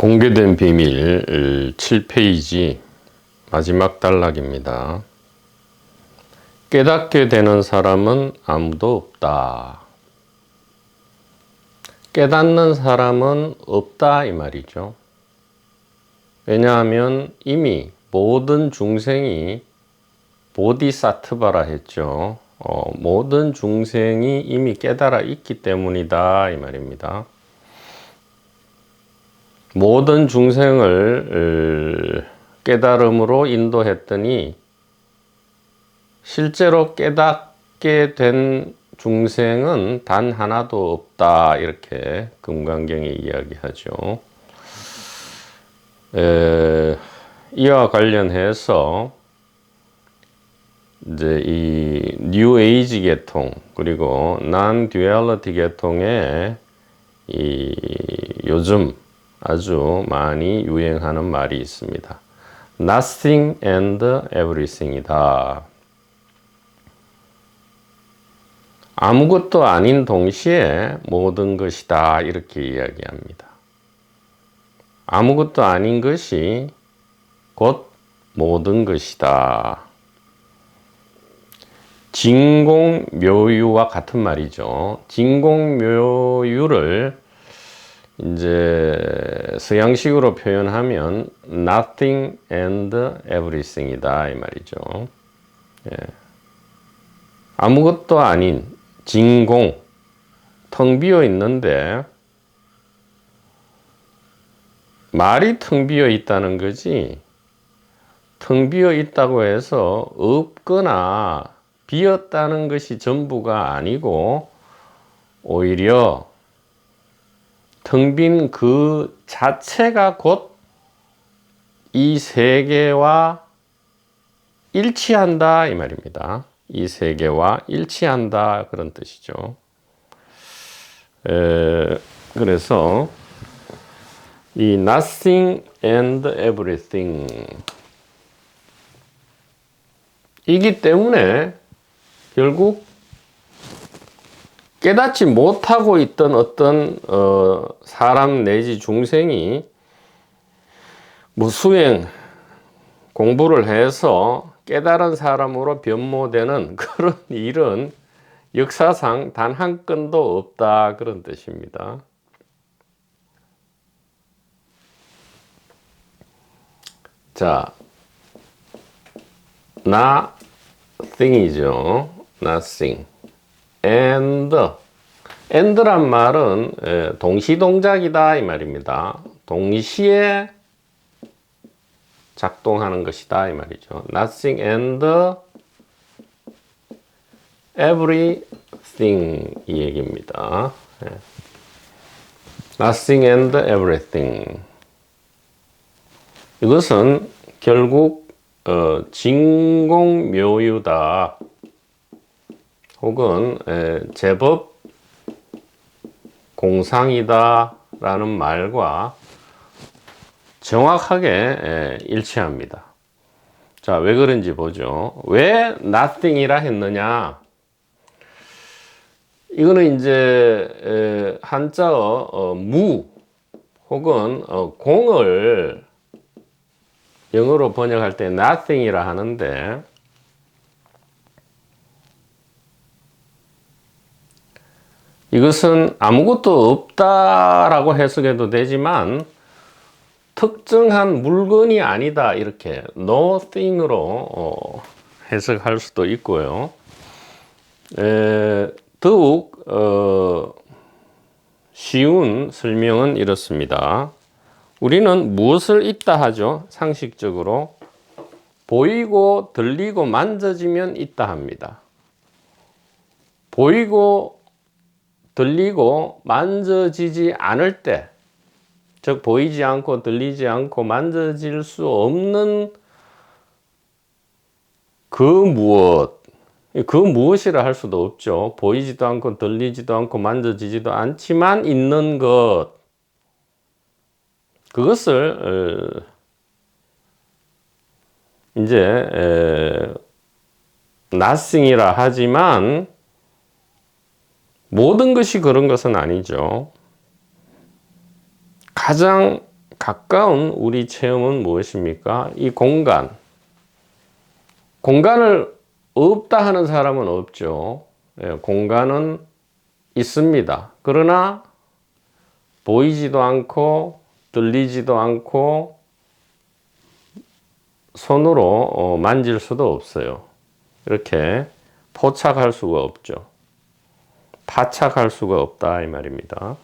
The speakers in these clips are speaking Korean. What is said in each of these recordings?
공개된 비밀 7페이지 마지막 단락입니다. 깨닫게 되는 사람은 아무도 없다. 깨닫는 사람은 없다 이 말이죠. 왜냐하면 이미 모든 중생이 보디사트바라 했죠. 모든 중생이 이미 깨달아 있기 때문이다 이 말입니다. 모든 중생을 깨달음으로 인도했더니 실제로 깨닫게 된 중생은 단 하나도 없다 이렇게 금강경이 이야기하죠. 이와 관련해서 이제 이 뉴 에이지 계통 그리고 non duality 계통에 이 요즘 아주 많이 유행하는 말이 있습니다. Nothing and everything이다. 아무것도 아닌 동시에 모든 것이다 이렇게 이야기합니다. 아무것도 아닌 것이 곧 모든 것이다. 진공묘유와 같은 말이죠. 진공묘유를 이제 서양식으로 표현하면 nothing and everything이다 이 말이죠. 예. 아무것도 아닌 진공, 텅 비어 있는데 말이 텅 비어 있다는 거지 텅 비어 있다고 해서 없거나 비었다는 것이 전부가 아니고 오히려 텅 빈 그 자체가 곧 이 세계와 일치한다 이 말입니다. 이 세계와 일치한다 그런 뜻이죠. 그래서 이 nothing and everything 이기 때문에 결국 깨닫지 못하고 있던 어떤 사람 내지 중생이 뭐 수행 공부를 해서 깨달은 사람으로 변모되는 그런 일은 역사상 단 한 건도 없다 그런 뜻입니다. 자, nothing이죠. nothing. and란 말은 동시동작이다 이 말입니다. 동시에 작동하는 것이다 이 말이죠. nothing and everything 이 얘기입니다. nothing and everything 이것은 결국 진공묘유다 혹은 제법 공상이다 라는 말과 정확하게 일치합니다. 자, 왜 그런지 보죠. 왜 nothing이라 했느냐? 이거는 이제 한자어 무 혹은 공을 영어로 번역할 때 nothing이라 하는데 이것은 아무것도 없다라고 해석해도 되지만 특정한 물건이 아니다 이렇게 nothing으로 해석할 수도 있고요. 더욱 쉬운 설명은 이렇습니다. 우리는 무엇을 있다 하죠? 상식적으로 보이고 들리고 만져지면 있다 합니다. 보이고 들리고 만져지지 않을 때, 즉 보이지 않고 들리지 않고 만져질 수 없는 그 무엇이라 할 수도 없죠. 보이지도 않고 들리지도 않고 만져지지도 않지만 있는 것, 그것을 이제 nothing이라 하지만 모든 것이 그런 것은 아니죠. 가장 가까운 우리 체험은 무엇입니까? 이 공간을 없다 하는 사람은 없죠. 예, 공간은 있습니다. 그러나 보이지도 않고 들리지도 않고 손으로 만질 수도 없어요. 이렇게 포착할 수가 없죠. 파착할 수가 없다 이 말입니다.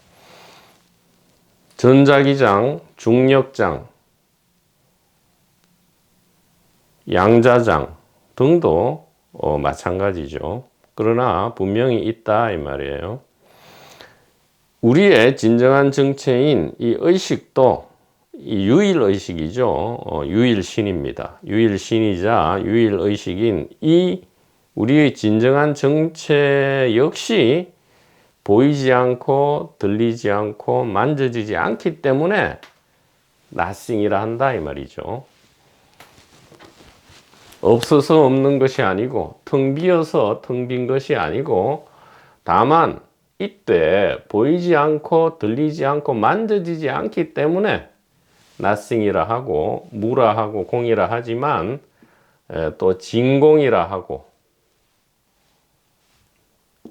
전자기장, 중력장, 양자장 등도 마찬가지죠. 그러나 분명히 있다 이 말이에요. 우리의 진정한 정체인 이 의식도 이 유일의식이죠. 유일신입니다. 유일신이자 유일의식인 이 우리의 진정한 정체 역시 보이지 않고 들리지 않고 만져지지 않기 때문에 nothing이라 한다 이 말이죠. 없어서 없는 것이 아니고 텅 비어서 텅 빈 것이 아니고 다만 이때 보이지 않고 들리지 않고 만져지지 않기 때문에 nothing이라 하고 무라 하고 공이라 하지만 또 진공이라 하고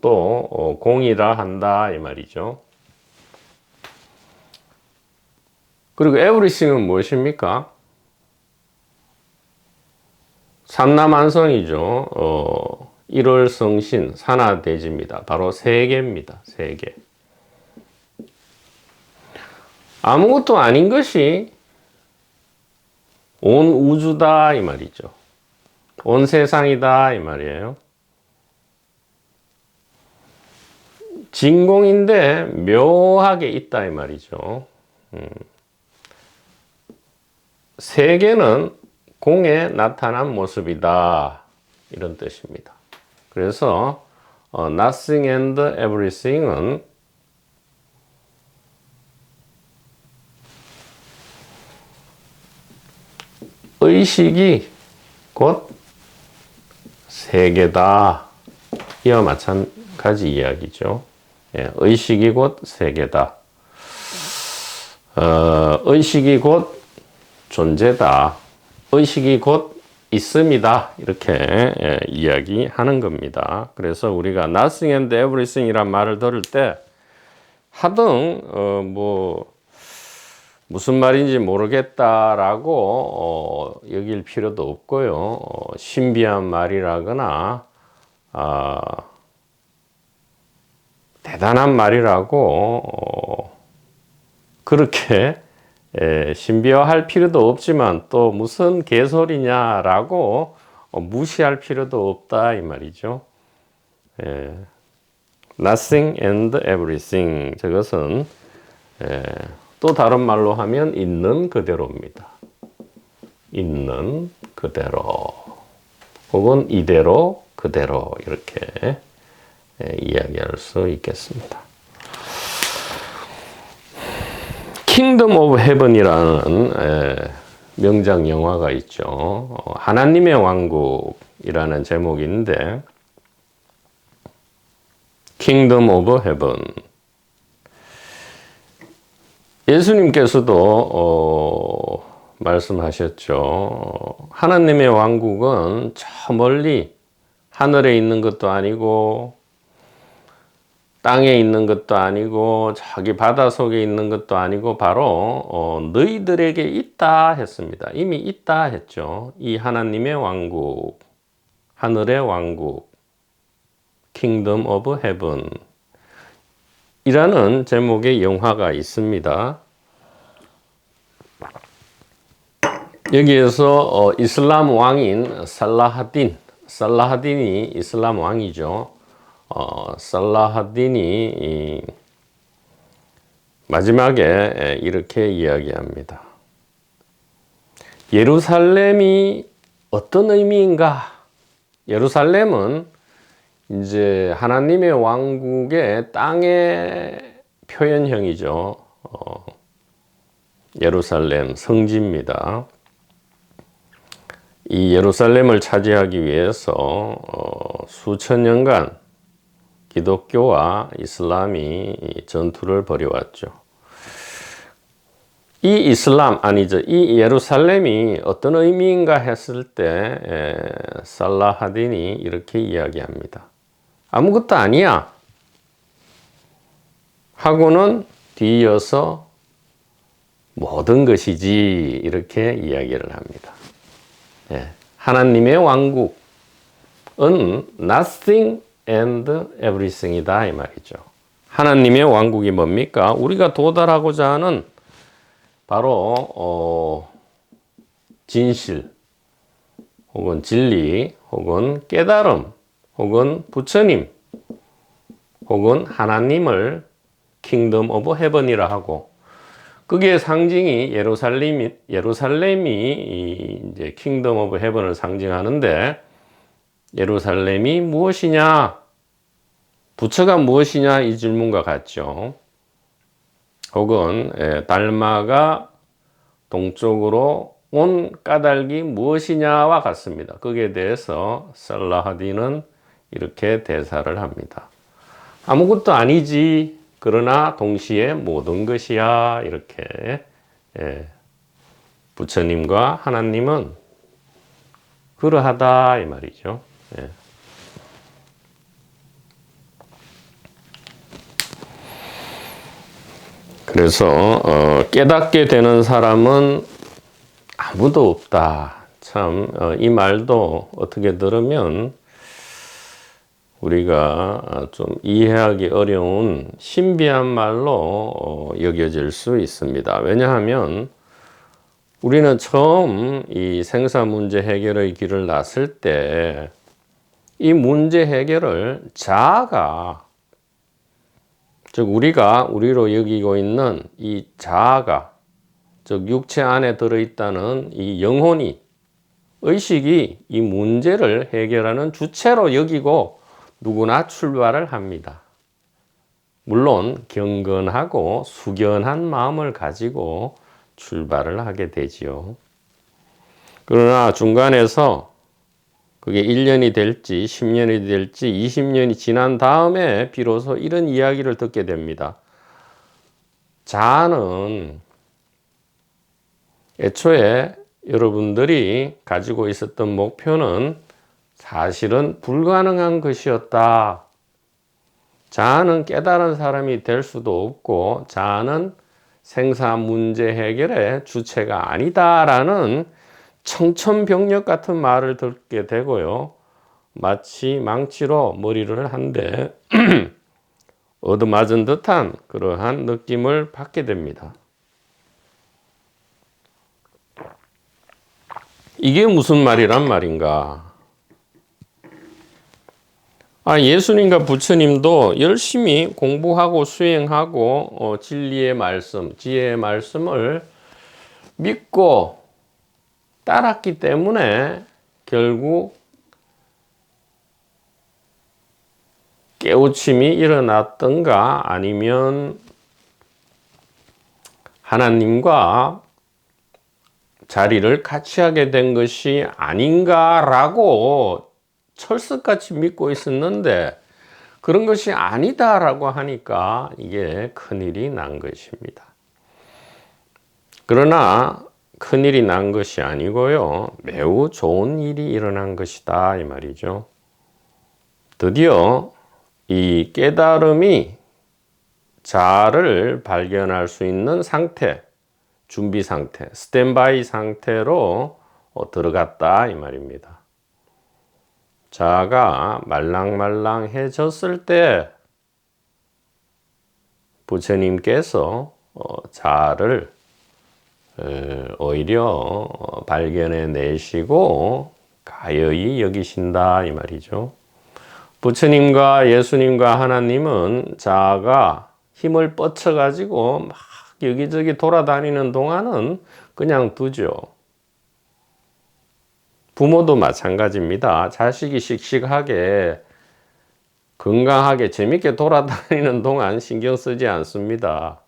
또 공이라 한다 이 말이죠. 그리고 everything은 무엇입니까? 삼라만성이죠. 일월성신 산하대지입니다. 바로 세계입니다. 세계. 아무것도 아닌 것이 온 우주다 이 말이죠. 온 세상이다 이 말이에요. 진공인데 묘하게 있다 이 말이죠. 세계는 공에 나타난 모습이다 이런 뜻입니다. 그래서 nothing and everything은 의식이 곧 세계다 이와 마찬가지 이야기죠. 예, 의식이 곧 세계다. 의식이 곧 존재다. 의식이 곧 있음이다. 이렇게 이야기하는 겁니다. 그래서 우리가 nothing and everything 이란 말을 들을 때 하등 무슨 말인지 모르겠다라고 여길 필요도 없고요. 신비한 말이라거나 대단한 말이라고 그렇게 신비화할 필요도 없지만 또 무슨 개소리냐라고 무시할 필요도 없다 이 말이죠. Nothing and everything 저것은 또 다른 말로 하면 있는 그대로입니다. 있는 그대로 혹은 이대로 그대로 이렇게 이야기할 수 있겠습니다. 킹덤 오브 헤븐이라는 명작 영화가 있죠. 하나님의 왕국이라는 제목인데 킹덤 오브 헤븐 예수님께서도 말씀하셨죠. 하나님의 왕국은 저 멀리 하늘에 있는 것도 아니고 땅에 있는 것도 아니고 저기 바다 속에 있는 것도 아니고 바로 너희들에게 있다 했습니다. 이미 있다 했죠. 이 하나님의 왕국, 하늘의 왕국, Kingdom of Heaven 이라는 제목의 영화가 있습니다. 여기에서 이슬람 왕인 살라하딘이 이슬람 왕이죠. 살라하딘이 마지막에 이렇게 이야기합니다. 예루살렘이 어떤 의미인가? 예루살렘은 이제 하나님의 왕국의 땅의 표현형이죠. 예루살렘 성지입니다. 이 예루살렘을 차지하기 위해서 수천 년간 기독교와 이슬람이 전투를 벌여왔죠. 이 이슬람 아니죠. 이 예루살렘이 어떤 의미인가 했을 때 살라하딘이 이렇게 이야기합니다. 아무것도 아니야 하고는 뒤이어서 모든 것이지 이렇게 이야기를 합니다. 하나님의 왕국은 nothing and everything이다 이 말이죠. 하나님의 왕국이 뭡니까? 우리가 도달하고자 하는 바로 진실 혹은 진리 혹은 깨달음 혹은 부처님 혹은 하나님을 킹덤 오브 헤븐이라 하고 그게 상징이 예루살렘이 이제 킹덤 오브 헤븐을 상징하는데 예루살렘이 무엇이냐? 부처가 무엇이냐? 이 질문과 같죠. 혹은 달마가 동쪽으로 온 까닭이 무엇이냐와 같습니다. 거기에 대해서 살라하딘은 이렇게 대사를 합니다. 아무것도 아니지. 그러나 동시에 모든 것이야. 이렇게 부처님과 하나님은 그러하다 이 말이죠. 그래서 깨닫게 되는 사람은 아무도 없다. 참 이 말도 어떻게 들으면 우리가 좀 이해하기 어려운 신비한 말로 여겨질 수 있습니다. 왜냐하면 우리는 처음 이 생사 문제 해결의 길을 났을 때 이 문제 해결을 자아가 즉 우리가 우리로 여기고 있는 이 자아가 즉 육체 안에 들어있다는 이 영혼이 의식이 이 문제를 해결하는 주체로 여기고 누구나 출발을 합니다. 물론 경건하고 숙연한 마음을 가지고 출발을 하게 되지요. 그러나 중간에서 그게 1년이 될지 10년이 될지 20년이 지난 다음에 비로소 이런 이야기를 듣게 됩니다. 자아는 애초에 여러분들이 가지고 있었던 목표는 사실은 불가능한 것이었다. 자아는 깨달은 사람이 될 수도 없고 자아는 생사 문제 해결의 주체가 아니다라는 청천벽력 같은 말을 듣게 되고요. 마치 망치로 머리를 한 대 얻어맞은 듯한 그러한 느낌을 받게 됩니다. 이게 무슨 말이란 말인가? 예수님과 부처님도 열심히 공부하고 수행하고 진리의 말씀, 지혜의 말씀을 믿고 따랐기 때문에 결국 깨우침이 일어났던가 아니면 하나님과 자리를 같이 하게 된 것이 아닌가라고 철석같이 믿고 있었는데 그런 것이 아니다라고 하니까 이게 큰일이 난 것입니다. 그러나 큰일이 난 것이 아니고요. 매우 좋은 일이 일어난 것이다 이 말이죠. 드디어 이 깨달음이 자아를 발견할 수 있는 상태, 준비 상태, 스탠바이 상태로 들어갔다 이 말입니다. 자아가 말랑말랑해졌을 때 부처님께서 자아를 오히려 발견해 내시고 가여이 여기신다 이 말이죠. 부처님과 예수님과 하나님은 자아가 힘을 뻗쳐 가지고 막 여기저기 돌아다니는 동안은 그냥 두죠. 부모도 마찬가지입니다. 자식이 씩씩하게 건강하게 재밌게 돌아다니는 동안 신경 쓰지 않습니다.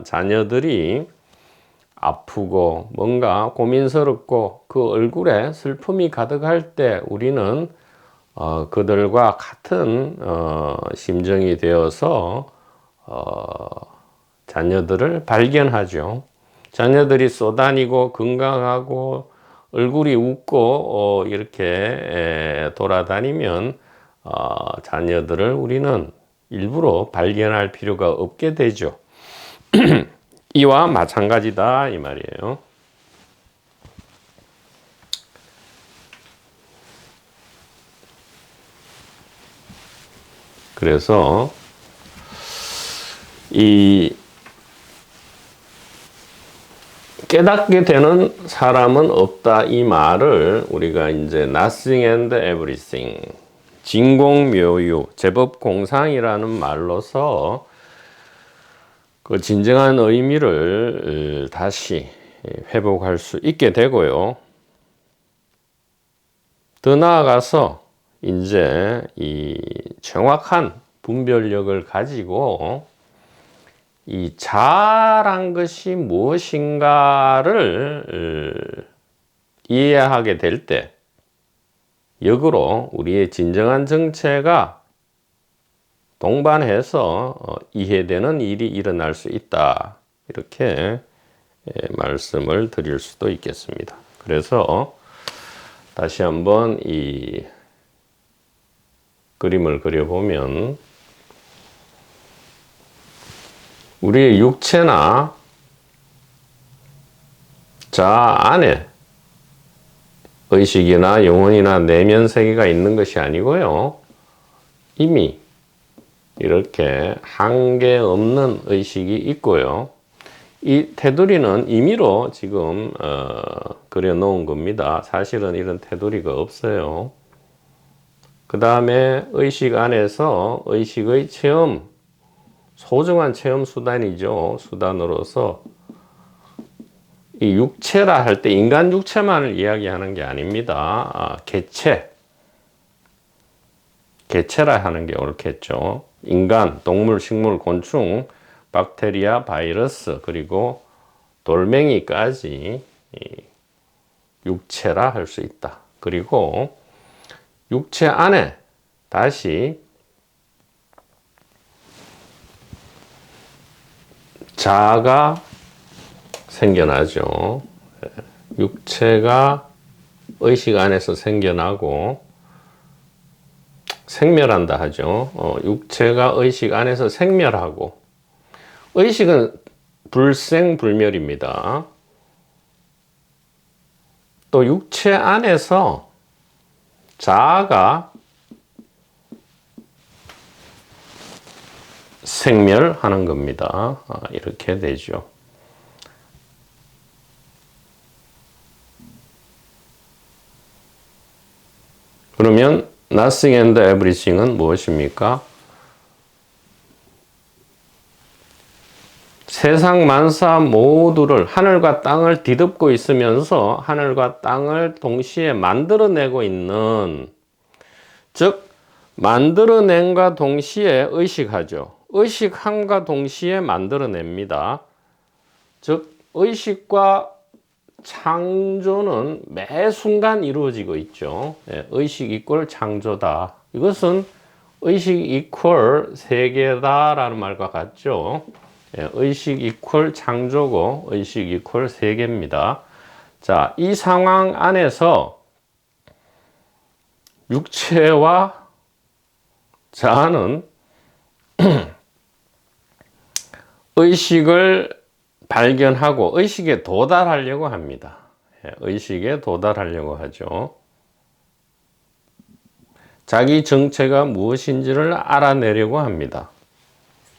자녀들이 아프고 뭔가 고민스럽고 그 얼굴에 슬픔이 가득할 때 우리는 그들과 같은 심정이 되어서 자녀들을 발견하죠. 자녀들이 쏘다니고 건강하고 얼굴이 웃고 이렇게 돌아다니면 자녀들을 우리는 일부러 발견할 필요가 없게 되죠. 이와 마찬가지다 이 말이에요. 그래서 이 깨닫게 되는 사람은 없다 이 말을 우리가 이제 nothing and everything 진공묘유 제법공상이라는 말로서 그 진정한 의미를 다시 회복할 수 있게 되고요. 더 나아가서 이제 이 정확한 분별력을 가지고 이 자아란 것이 무엇인가를 이해하게 될 때 역으로 우리의 진정한 정체가 동반해서 이해되는 일이 일어날 수 있다. 이렇게 말씀을 드릴 수도 있겠습니다. 그래서 다시 한번 이 그림을 그려보면 우리의 육체나 자아 안에 의식이나 영혼이나 내면 세계가 있는 것이 아니고요. 이미 이렇게 한계 없는 의식이 있고요. 이 테두리는 임의로 지금 그려놓은 겁니다. 사실은 이런 테두리가 없어요. 그 다음에 의식 안에서 의식의 체험, 소중한 체험 수단이죠. 수단으로서 이 육체라 할 때 인간 육체만을 이야기하는 게 아닙니다. 개체라 하는 게 옳겠죠. 인간, 동물, 식물, 곤충, 박테리아, 바이러스, 그리고 돌멩이까지 육체라 할 수 있다. 그리고 육체 안에 다시 자아가 생겨나죠. 육체가 의식 안에서 생겨나고 생멸한다 하죠. 육체가 의식 안에서 생멸하고 의식은 불생불멸입니다. 또 육체 안에서 자아가 생멸하는 겁니다. 이렇게 되죠. 그러면 nothing and everything은 무엇입니까? 세상 만사 모두를 하늘과 땅을 뒤덮고 있으면서 하늘과 땅을 동시에 만들어내고 있는, 즉 만들어낸과 동시에 의식하죠. 의식함과 동시에 만들어냅니다. 즉 의식과 창조는 매 순간 이루어지고 있죠. 의식 이퀄 창조다. 이것은 의식 이퀄 세계다라는 말과 같죠. 의식 이퀄 창조고 의식 이퀄 세계입니다. 자, 이 상황 안에서 육체와 자아는 의식을 발견하고 의식에 도달하려고 합니다. 의식에 도달하려고 하죠. 자기 정체가 무엇인지를 알아내려고 합니다.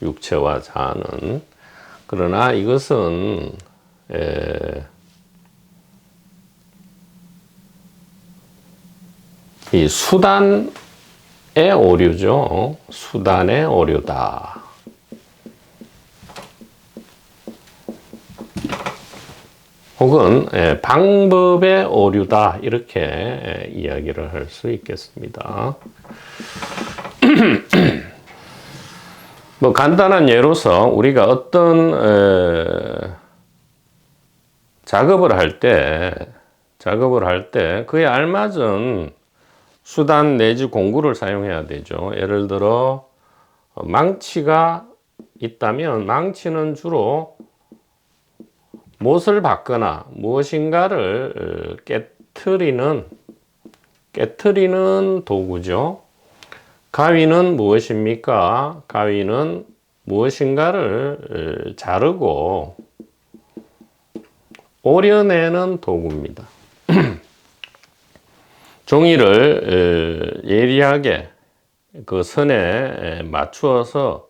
육체와 자아는. 그러나 이것은 이 수단의 오류죠. 수단의 오류다. 혹은 방법의 오류다. 이렇게 이야기를 할 수 있겠습니다. 뭐 간단한 예로서 우리가 어떤 작업을 할 때 그에 알맞은 수단 내지 공구를 사용해야 되죠. 예를 들어 망치가 있다면 망치는 주로 못을 받거나 무엇인가를 깨트리는 도구죠. 가위는 무엇입니까? 가위는 무엇인가를 자르고 오려내는 도구입니다. 종이를 예리하게 그 선에 맞추어서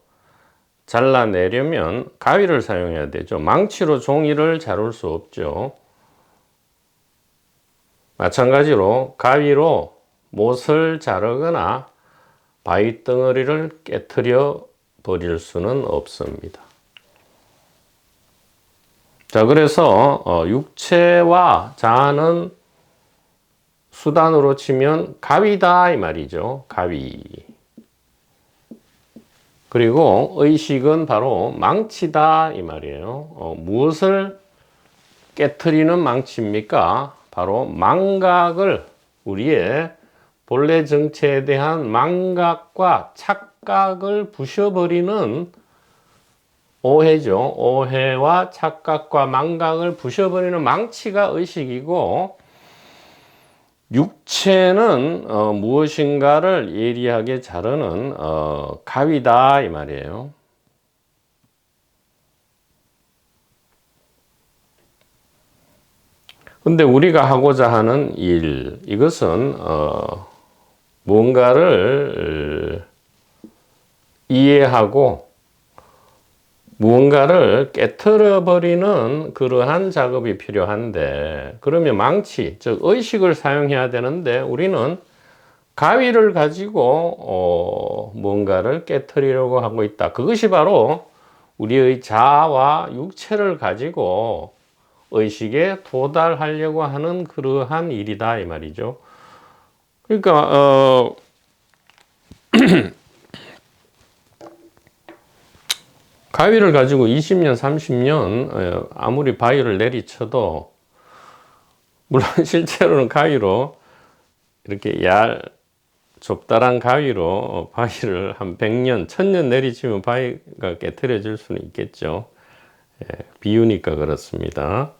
잘라내려면 가위를 사용해야 되죠. 망치로 종이를 자를 수 없죠. 마찬가지로 가위로 못을 자르거나 바위 덩어리를 깨트려 버릴 수는 없습니다. 자, 그래서 육체와 자아는 수단으로 치면 가위다 이 말이죠. 가위. 그리고 의식은 바로 망치다 이 말이에요. 무엇을 깨트리는 망치입니까? 바로 망각을, 우리의 본래 정체에 대한 망각과 착각을 부셔버리는 오해죠. 오해와 착각과 망각을 부셔버리는 망치가 의식이고, 육체는 무엇인가를 예리하게 자르는 가위다 이 말이에요. 근데 우리가 하고자 하는 일, 이것은 무언가를 이해하고 무언가를 깨트려 버리는 그러한 작업이 필요한데, 그러면 망치, 즉 의식을 사용해야 되는데 우리는 가위를 가지고 무언가를 깨트리려고 하고 있다. 그것이 바로 우리의 자아와 육체를 가지고 의식에 도달하려고 하는 그러한 일이다 이 말이죠. 그러니까 가위를 가지고 20년, 30년 아무리 바위를 내리쳐도, 물론 실제로는 가위로 이렇게 좁다란 가위로 바위를 한 100년, 1000년 내리치면 바위가 깨트려질 수는 있겠죠. 비유니까 그렇습니다.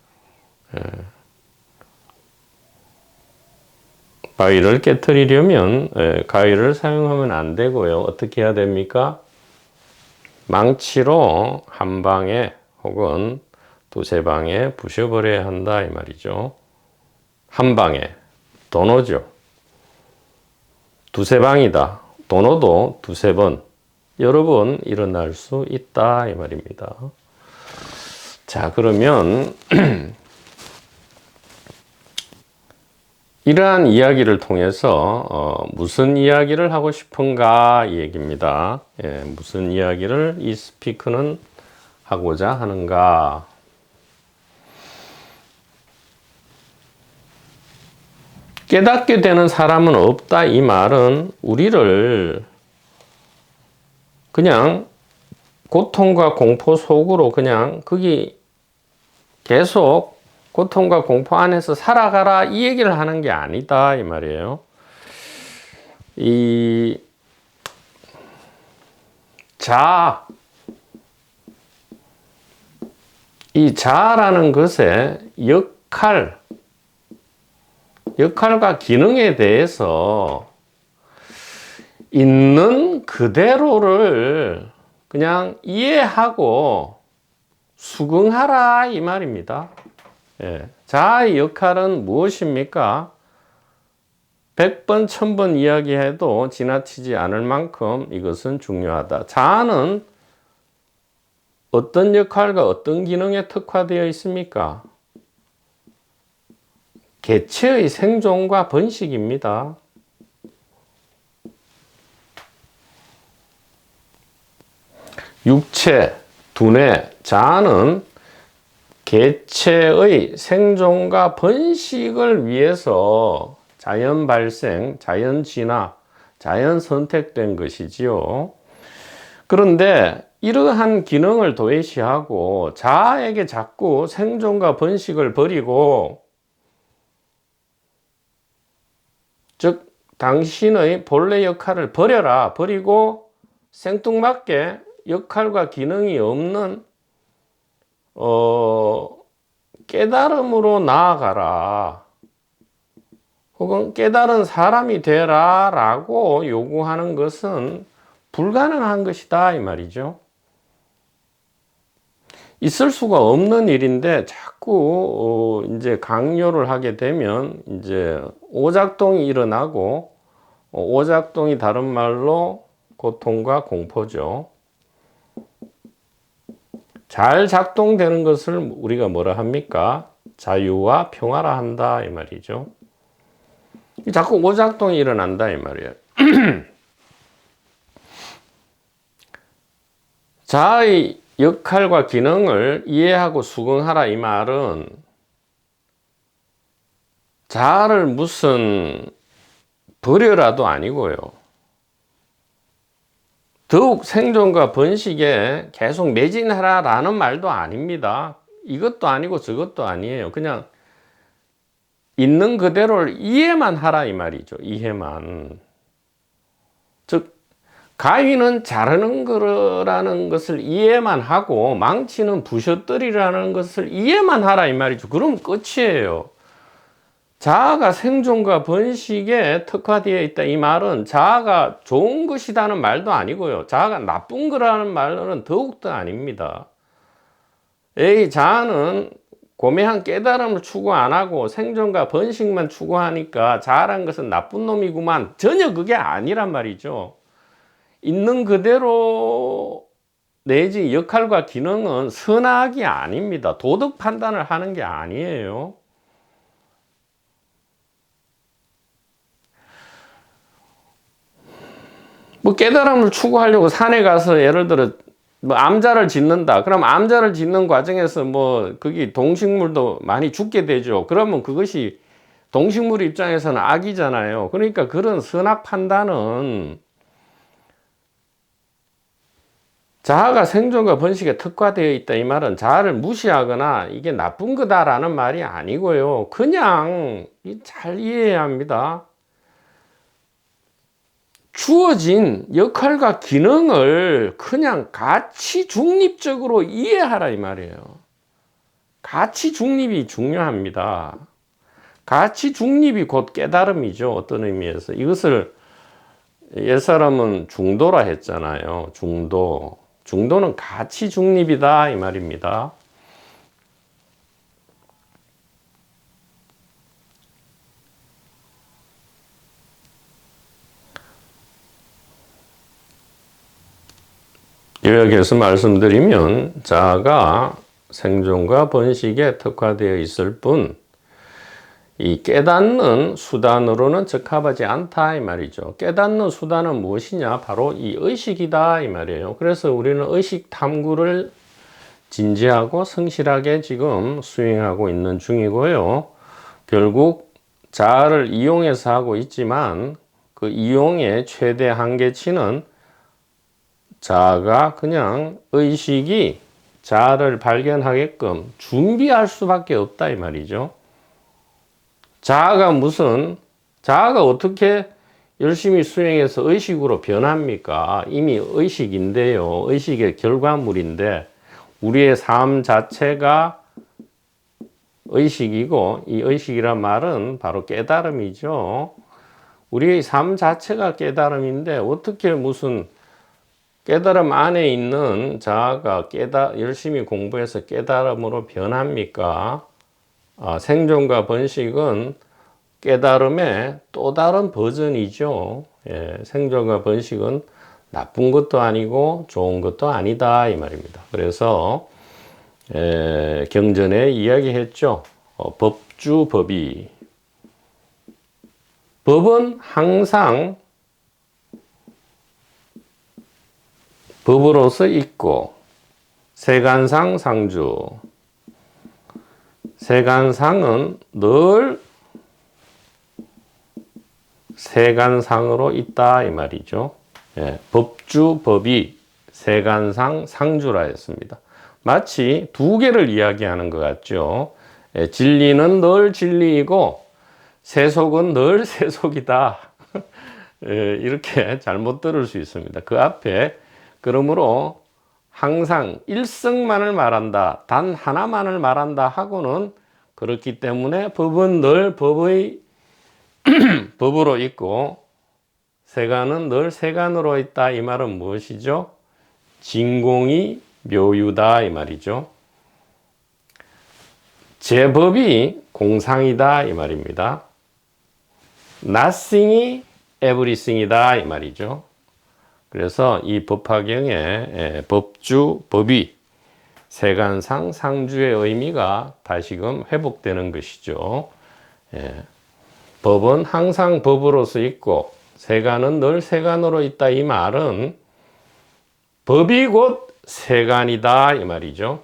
바위를 깨트리려면 가위를 사용하면 안 되고요. 어떻게 해야 됩니까? 망치로 한 방에 혹은 두세 방에 부셔버려야 한다 이 말이죠. 한 방에 도노죠. 두세 방이다. 도노도 두세 번, 여러 번 일어날 수 있다 이 말입니다. 자, 그러면 이러한 이야기를 통해서 무슨 이야기를 하고 싶은가 이 얘기입니다. 무슨 이야기를 이 스피커는 하고자 하는가. 깨닫게 되는 사람은 없다 이 말은 우리를 그냥 고통과 공포 속으로 그냥 거기 계속 고통과 공포 안에서 살아가라 이 얘기를 하는 게 아니다 이 말이에요. 이 자아라는 것의 역할과 기능에 대해서 있는 그대로를 그냥 이해하고 수긍하라 이 말입니다. 자아의 역할은 무엇입니까? 100번, 1000번 이야기해도 지나치지 않을 만큼 이것은 중요하다. 자아는 어떤 역할과 어떤 기능에 특화되어 있습니까? 개체의 생존과 번식입니다. 육체, 두뇌, 자아는 개체의 생존과 번식을 위해서 자연 발생, 자연 진화, 자연 선택된 것이지요. 그런데 이러한 기능을 도외시하고 자아에게 자꾸 생존과 번식을 버리고, 즉 당신의 본래 역할을 버리고 생뚱맞게 역할과 기능이 없는 깨달음으로 나아가라, 혹은 깨달은 사람이 되라 라고 요구하는 것은 불가능한 것이다 이 말이죠. 있을 수가 없는 일인데 자꾸 이제 강요를 하게 되면 이제 오작동이 일어나고, 오작동이 다른 말로 고통과 공포죠. 잘 작동되는 것을 우리가 뭐라 합니까? 자유와 평화라 한다 이 말이죠. 자꾸 오작동이 일어난다 이 말이에요. 자아의 역할과 기능을 이해하고 수긍하라 이 말은 자아를 무슨 버려라도 아니고요. 더욱 생존과 번식에 계속 매진하라 라는 말도 아닙니다. 이것도 아니고 저것도 아니에요. 그냥 있는 그대로를 이해만 하라 이 말이죠. 이해만. 즉 가위는 자르는 거라는 것을 이해만 하고 망치는 부셔뜨리라는 것을 이해만 하라 이 말이죠. 그럼 끝이에요. 자아가 생존과 번식에 특화되어 있다 이 말은 자아가 좋은 것이라는 말도 아니고요. 자아가 나쁜 거라는 말은 더욱더 아닙니다. 자아는 고매한 깨달음을 추구 안 하고 생존과 번식만 추구하니까 자아란 것은 나쁜 놈이구만. 전혀 그게 아니란 말이죠. 있는 그대로 내지 역할과 기능은 선악이 아닙니다. 도덕 판단을 하는 게 아니에요. 뭐 깨달음을 추구하려고 산에 가서 예를 들어 뭐 암자를 짓는다. 그럼 암자를 짓는 과정에서 뭐 거기 동식물도 많이 죽게 되죠. 그러면 그것이 동식물 입장에서는 악이잖아요. 그러니까 그런 선악 판단은 자아가 생존과 번식에 특화되어 있다 이 말은 자아를 무시하거나 이게 나쁜 거다라는 말이 아니고요. 그냥 잘 이해해야 합니다. 주어진 역할과 기능을 그냥 가치 중립적으로 이해하라 이 말이에요. 가치 중립이 중요합니다. 가치 중립이 곧 깨달음이죠. 어떤 의미에서. 이것을 옛사람은 중도라 했잖아요. 중도. 중도는 가치 중립이다 이 말입니다. 요약해서 말씀드리면 자아가 생존과 번식에 특화되어 있을 뿐 이 깨닫는 수단으로는 적합하지 않다 이 말이죠. 깨닫는 수단은 무엇이냐? 바로 이 의식이다 이 말이에요. 그래서 우리는 의식 탐구를 진지하고 성실하게 지금 수행하고 있는 중이고요. 결국 자아를 이용해서 하고 있지만 그 이용의 최대 한계치는 자아가 그냥 의식이 자아를 발견하게끔 준비할 수밖에 없다 이 말이죠. 자아가 어떻게 열심히 수행해서 의식으로 변합니까? 이미 의식인데요. 의식의 결과물인데 우리의 삶 자체가 의식이고 이 의식이란 말은 바로 깨달음이죠. 우리의 삶 자체가 깨달음인데 어떻게 무슨 깨달음 안에 있는 자아가 열심히 공부해서 깨달음으로 변합니까? 생존과 번식은 깨달음의 또 다른 버전이죠. 생존과 번식은 나쁜 것도 아니고 좋은 것도 아니다 이 말입니다. 그래서 경전에 이야기했죠. 법주법이. 법은 항상 법으로서 있고 세간상 상주. 세간상은 늘 세간상으로 있다 이 말이죠. 법주 법이 세간상 상주라 했습니다. 마치 두 개를 이야기하는 것 같죠. 진리는 늘 진리이고 세속은 늘 세속이다. 이렇게 잘못 들을 수 있습니다. 그 앞에 그러므로 항상 일성만을 말한다, 단 하나만을 말한다 하고는 그렇기 때문에 법은 늘 법의 법으로 있고 세간은 늘 세간으로 있다. 이 말은 무엇이죠? 진공이 묘유다 이 말이죠. 제법이 공상이다 이 말입니다. nothing이 everything이다 이 말이죠. 그래서 이 법화경의 법주, 법이 세간상 상주의 의미가 다시금 회복되는 것이죠. 법은 항상 법으로서 있고 세간은 늘 세간으로 있다 이 말은 법이 곧 세간이다 이 말이죠.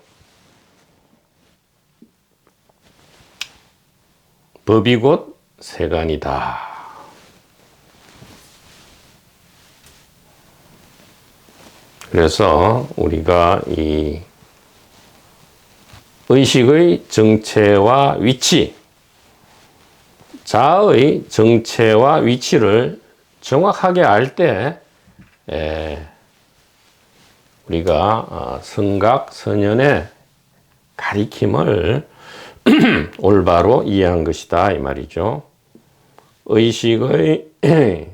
법이 곧 세간이다. 그래서 우리가 이 의식의 정체와 위치, 자아의 정체와 위치를 정확하게 알 때 우리가 성각선연의 가리킴을 올바로 이해한 것이다 이 말이죠. 의식의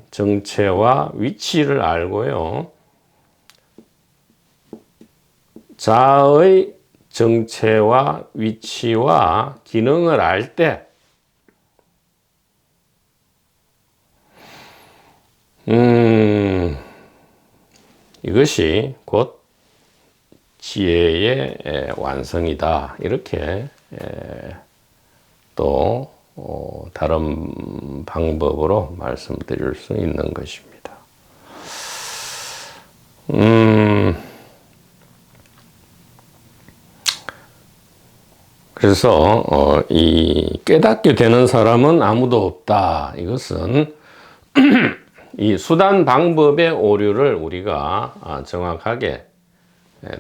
정체와 위치를 알고요. 자아의 정체와 위치와 기능을 알 때 이것이 곧 지혜의 완성이다. 이렇게 또 다른 방법으로 말씀드릴 수 있는 것입니다. 그래서 이 깨닫게 되는 사람은 아무도 없다. 이것은 이 수단 방법의 오류를 우리가 정확하게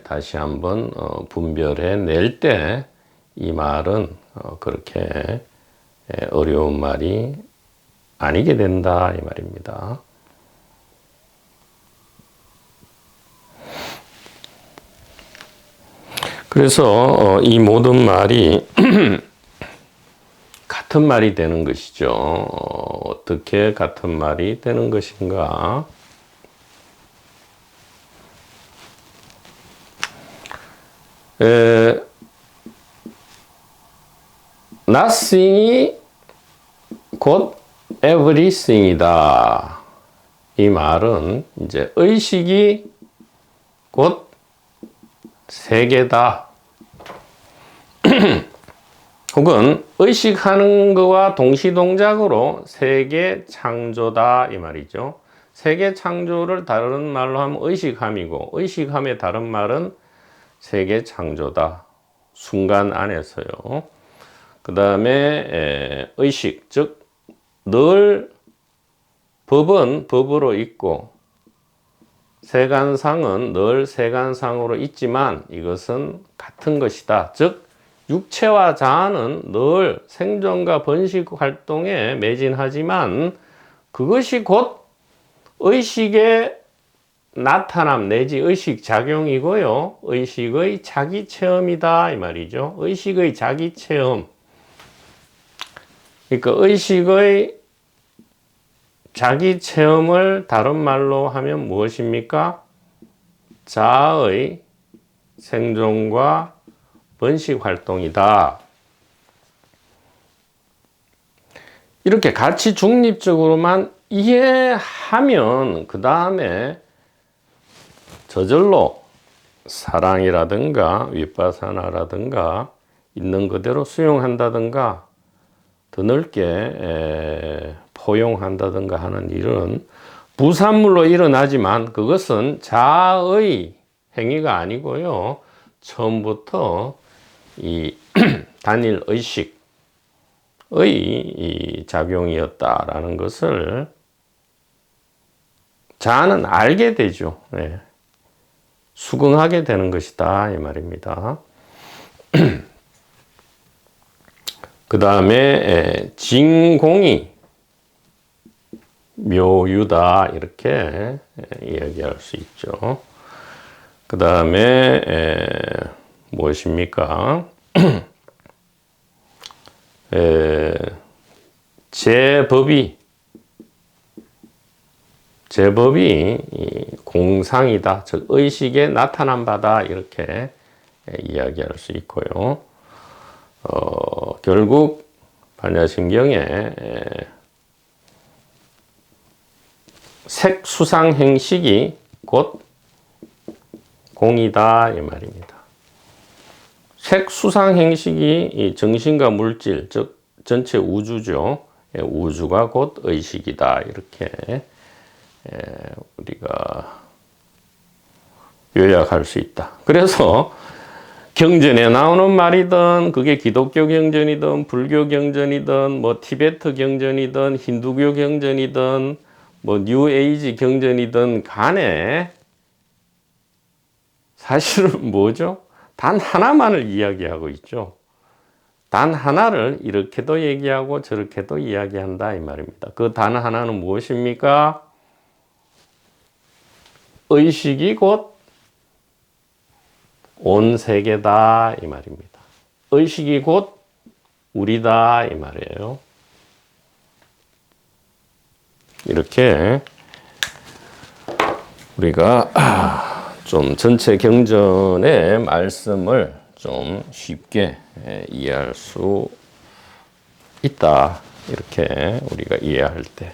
다시 한번 분별해 낼 때 이 말은 그렇게 어려운 말이 아니게 된다 이 말입니다. 그래서 이 모든 말이 같은 말이 되는 것이죠. 어떻게 같은 말이 되는 것인가? nothing이 곧 everything이다. 이 말은 이제 의식이 곧 세계다. 혹은 의식하는 것과 동시동작으로 세계 창조다 이 말이죠. 세계 창조를 다른 말로 하면 의식함이고 의식함의 다른 말은 세계 창조다. 순간 안에서요. 그 다음에 의식, 즉 늘 법은 법으로 있고 세간상은 늘 세간상으로 있지만 이것은 같은 것이다. 즉 육체와 자아는 늘 생존과 번식 활동에 매진하지만 그것이 곧 의식의 나타남 내지 의식 작용이고요. 의식의 자기 체험이다 이 말이죠. 의식의 자기 체험. 그러니까 의식의 자기 체험을 다른 말로 하면 무엇입니까? 자아의 생존과 번식 활동이다. 이렇게 같이 중립적으로만 이해하면 그 다음에 저절로 사랑이라든가 윗바사나라든가 있는 그대로 수용한다든가 더 넓게 포용한다든가 하는 일은 부산물로 일어나지만 그것은 자아의 행위가 아니고요. 처음부터 이 단일 의식의 이 작용이었다라는 것을 자아는 알게 되죠. 네. 수긍하게 되는 것이다 이 말입니다. 그 다음에 진공이 묘유다 이렇게 이야기할 수 있죠. 그 다음에 무엇입니까? 제법이 공상이다, 즉 의식에 나타난 바다, 이렇게 이야기할 수 있고요. 결국 반야심경에 색수상 행식이 곧 공이다, 이 말입니다. 색수상 행식이 이 정신과 물질, 즉 전체 우주죠. 우주가 곧 의식이다, 이렇게 우리가 요약할 수 있다. 그래서 경전에 나오는 말이든 그게 기독교 경전이든 불교 경전이든 뭐 티베트 경전이든 힌두교 경전이든 뭐 뉴에이지 경전이든 간에 사실은 뭐죠? 단 하나만을 이야기하고 있죠. 단 하나를 이렇게도 얘기하고 저렇게도 이야기한다, 이 말입니다. 그 단 하나는 무엇입니까? 의식이 곧 온 세계다, 이 말입니다. 의식이 곧 우리다, 이 말이에요. 이렇게 우리가 좀 전체 경전의 말씀을 좀 쉽게 이해할 수 있다, 이렇게 우리가 이해할 때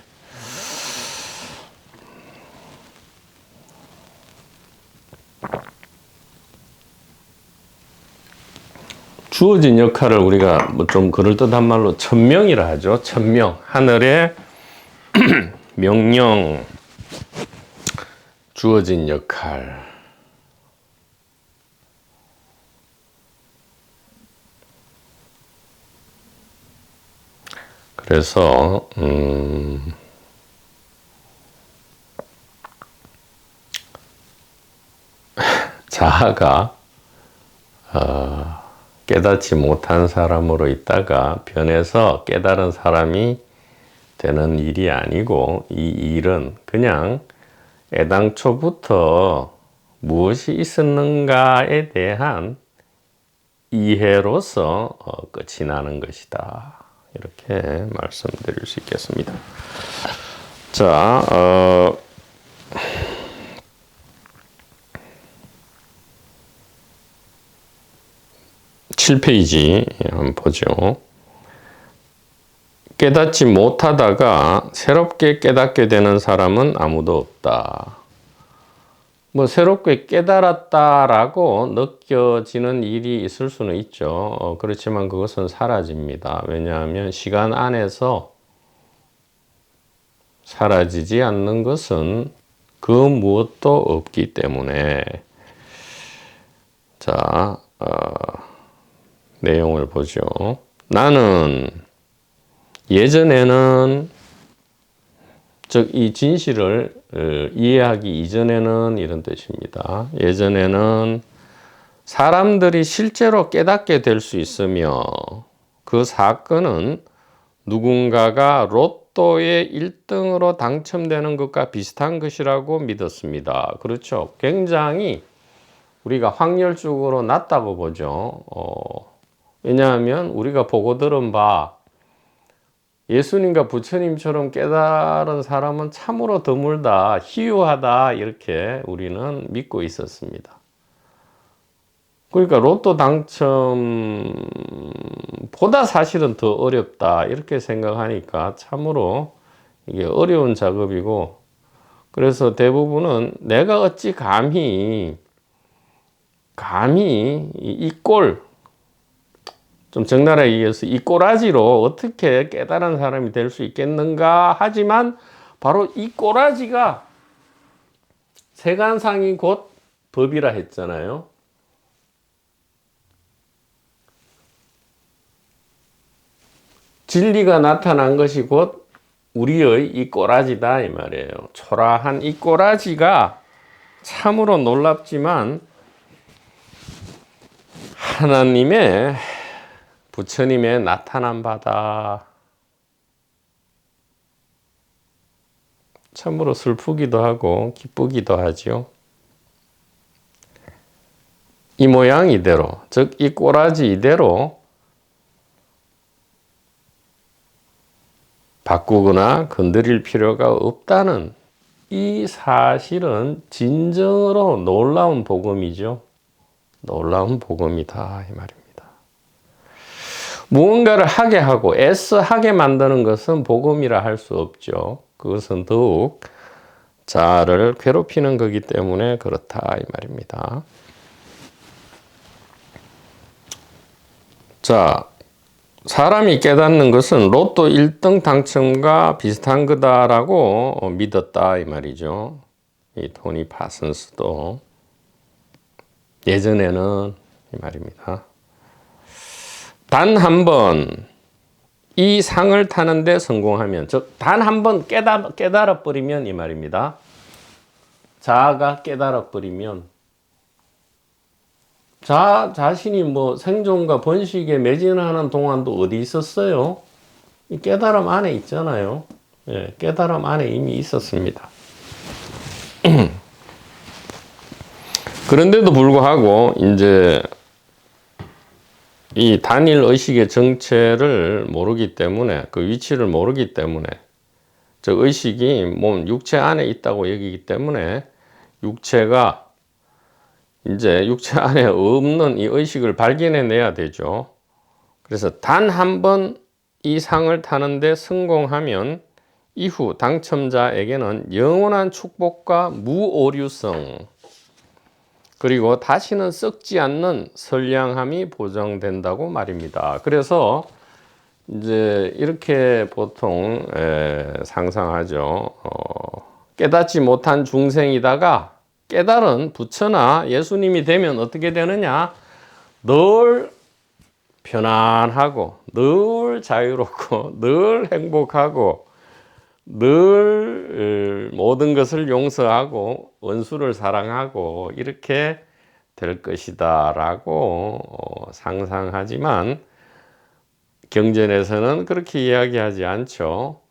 주어진 역할을 우리가 뭐 좀 그럴듯한 말로 천명이라 하죠. 천명, 하늘의 명령, 주어진 역할. 그래서 자아가 깨닫지 못한 사람으로 있다가 변해서 깨달은 사람이 되는 일이 아니고, 이 일은 그냥 애당초부터 무엇이 있었는가에 대한 이해로서 끝이 나는 것이다, 이렇게 말씀드릴 수 있겠습니다. 자, 7페이지 한번 보죠. 깨닫지 못하다가 새롭게 깨닫게 되는 사람은 아무도 없다. 뭐 새롭게 깨달았다라고 느껴지는 일이 있을 수는 있죠. 그렇지만 그것은 사라집니다. 왜냐하면 시간 안에서 사라지지 않는 것은 그 무엇도 없기 때문에. 자, 내용을 보죠. 나는 예전에는, 즉 이 진실을 이해하기 이전에는, 이런 뜻입니다. 예전에는 사람들이 실제로 깨닫게 될 수 있으며 그 사건은 누군가가 로또의 1등으로 당첨되는 것과 비슷한 것이라고 믿었습니다. 그렇죠. 굉장히 우리가 확률적으로 낮다고 보죠. 왜냐하면 우리가 보고 들은 바 예수님과 부처님처럼 깨달은 사람은 참으로 드물다, 희유하다, 이렇게 우리는 믿고 있었습니다. 그러니까 로또 당첨보다 사실은 더 어렵다, 이렇게 생각하니까 참으로 이게 어려운 작업이고, 그래서 대부분은 내가 어찌 감히 이 꼴, 좀 적나라하게 얘기해서 이 꼬라지로 어떻게 깨달은 사람이 될 수 있겠는가 하지만, 바로 이 꼬라지가 세간상이 곧 법이라 했잖아요. 진리가 나타난 것이 곧 우리의 이 꼬라지다, 이 말이에요. 초라한 이 꼬라지가 참으로 놀랍지만 하나님의, 부처님의 나타난 바다. 참으로 슬프기도 하고 기쁘기도 하죠. 이 모양 이대로, 즉 이 꼬라지 이대로 바꾸거나 건드릴 필요가 없다는 이 사실은 진정으로 놀라운 복음이죠. 놀라운 복음이다 이 말입니다. 무언가를 하게 하고 애써 하게 만드는 것은 복음이라 할 수 없죠. 그것은 더욱 자아를 괴롭히는 거기 때문에 그렇다 이 말입니다. 자, 사람이 깨닫는 것은 로또 1등 당첨과 비슷한 거다라고 믿었다 이 말이죠. 이 토니 파슨스도 예전에는 이 말입니다. 단 한 번 이 상을 타는데 성공하면, 즉 단 한 번 깨달아 버리면 이 말입니다. 자아가 깨달아 버리면 자신이 뭐 생존과 번식에 매진하는 동안도 어디 있었어요? 이 깨달음 안에 있잖아요. 예, 깨달음 안에 이미 있었습니다. 그런데도 불구하고 이제 이 단일 의식의 정체를 모르기 때문에, 그 위치를 모르기 때문에, 저 의식이 몸 육체 안에 있다고 여기기 때문에 육체가 이제 육체 안에 없는 이 의식을 발견해내야 되죠. 그래서 단 한 번 이 상을 타는데 성공하면 이후 당첨자에게는 영원한 축복과 무오류성, 그리고 다시는 썩지 않는 선량함이 보장된다고 말입니다. 그래서 이제 이렇게 보통 상상하죠. 깨닫지 못한 중생이다가 깨달은 부처나 예수님이 되면 어떻게 되느냐? 늘 편안하고, 늘 자유롭고, 늘 행복하고, 늘 모든 것을 용서하고 원수를 사랑하고 이렇게 될 것이다 라고 상상하지만 경전에서는 그렇게 이야기하지 않죠.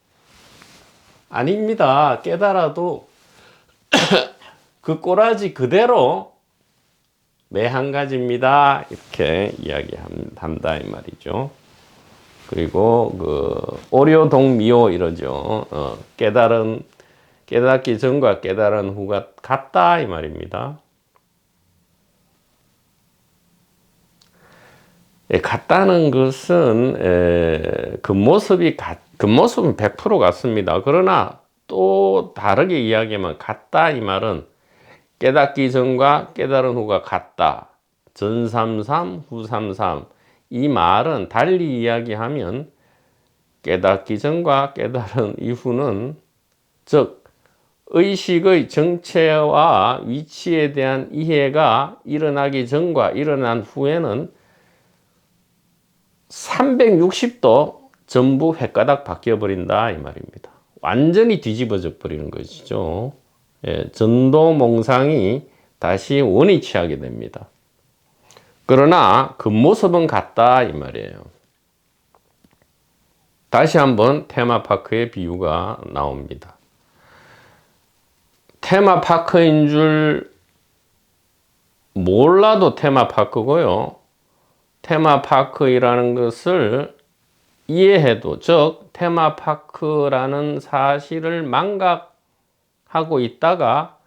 아닙니다. 깨달아도 그 꼬라지 그대로 매 한 가지입니다. 이렇게 이야기한다 이 말이죠. 그리고 그 오료동미오 이러죠. 깨닫기 전과 깨달은 후가 같다 이 말입니다. 같다는 것은 겉모습은 100% 같습니다. 그러나 또 다르게 이야기하면 같다 이 말은 깨닫기 전과 깨달은 후가 같다. 전삼삼 후삼삼. 이 말은 달리 이야기하면 깨닫기 전과 깨달은 이후는, 즉 의식의 정체와 위치에 대한 이해가 일어나기 전과 일어난 후에는 360도 전부 획가닥 바뀌어 버린다 이 말입니다. 완전히 뒤집어져 버리는 것이죠. 예, 전도몽상이 다시 원위치하게 됩니다. 그러나 그 모습은 같다 이 말이에요. 다시 한번 테마파크의 비유가 나옵니다. 테마파크인 줄 몰라도 테마파크고요. 테마파크이라는 것을 이해해도, 즉 테마파크라는 사실을 망각하고 있다가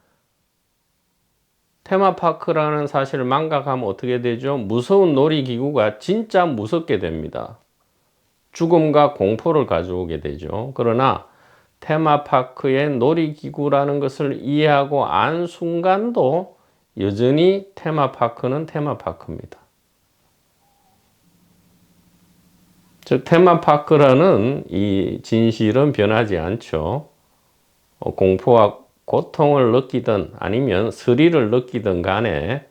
테마파크라는 사실을 망각하면 어떻게 되죠? 무서운 놀이기구가 진짜 무섭게 됩니다. 죽음과 공포를 가져오게 되죠. 그러나 테마파크의 놀이기구라는 것을 이해하고 안 순간도 여전히 테마파크는 테마파크입니다. 즉 테마파크라는 이 진실은 변하지 않죠. 공포와 고통을 느끼든 아니면 스릴을 느끼든 간에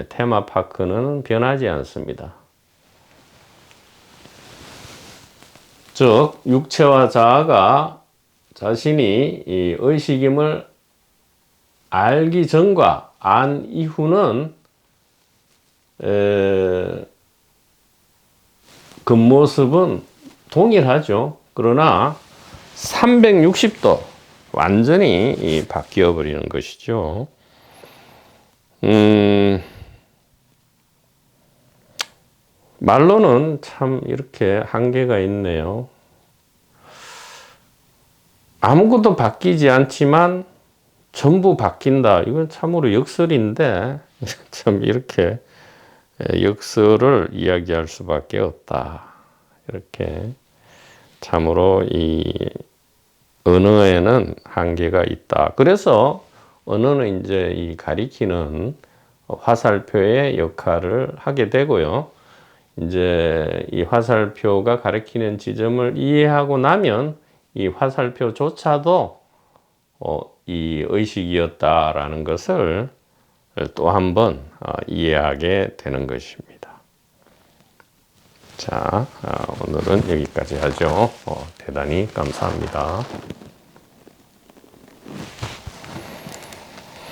테마파크는 변하지 않습니다. 즉 육체와 자아가 자신이 이 의식임을 알기 전과 안 이후는 겉모습은 동일하죠. 그러나 360도 완전히 바뀌어 버리는 것이죠. 말로는 참 이렇게 한계가 있네요. 아무것도 바뀌지 않지만 전부 바뀐다. 이건 참으로 역설인데 참 이렇게 역설을 이야기할 수밖에 없다. 이렇게 참으로 이 언어에는 한계가 있다. 그래서 언어는 이제 이 가리키는 화살표의 역할을 하게 되고요. 이제 이 화살표가 가리키는 지점을 이해하고 나면 이 화살표조차도 이 의식이었다라는 것을 또 한 번 이해하게 되는 것입니다. 자, 오늘은 여기까지 하죠. 대단히 감사합니다.